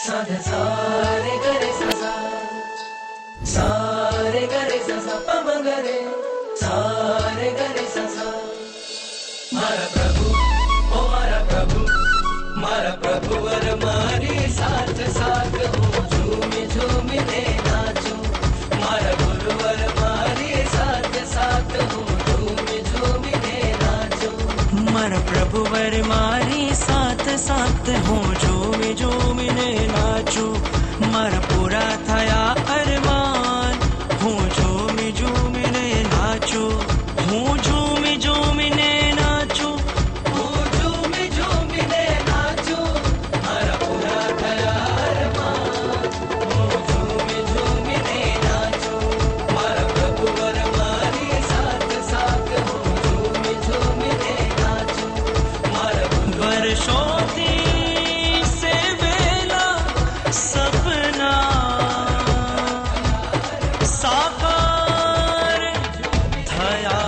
साधे सारे गरे सा सारे गरे सा पम गरे सारे गरे सा मारा प्रभु ओ मारा प्रभु वर मारी साथ साथ हूँ झूमी झूमी ने नाचूं मारा गुरुवर मारी साथ साथ हूँ झूमी झूमी ने नाचूं मारा प्रभुवर मारी साथ साथ हूँ झूमी झूमी ने नाचूं मारा पूरा थया अरमान हूँ झूमी झूमी ने नाचूं हूँ झूमी झूमी ने नाचूं हूँ झूमी झूमी ने नाचूं मारा पूरा थया अरमान हूँ झूमी झूमी ने नाचूं मारा प्रभुवर मारी साथ साथ हूँ झूमी झूमी ने नाचूं मारा वर्षोथी सपना साकार थया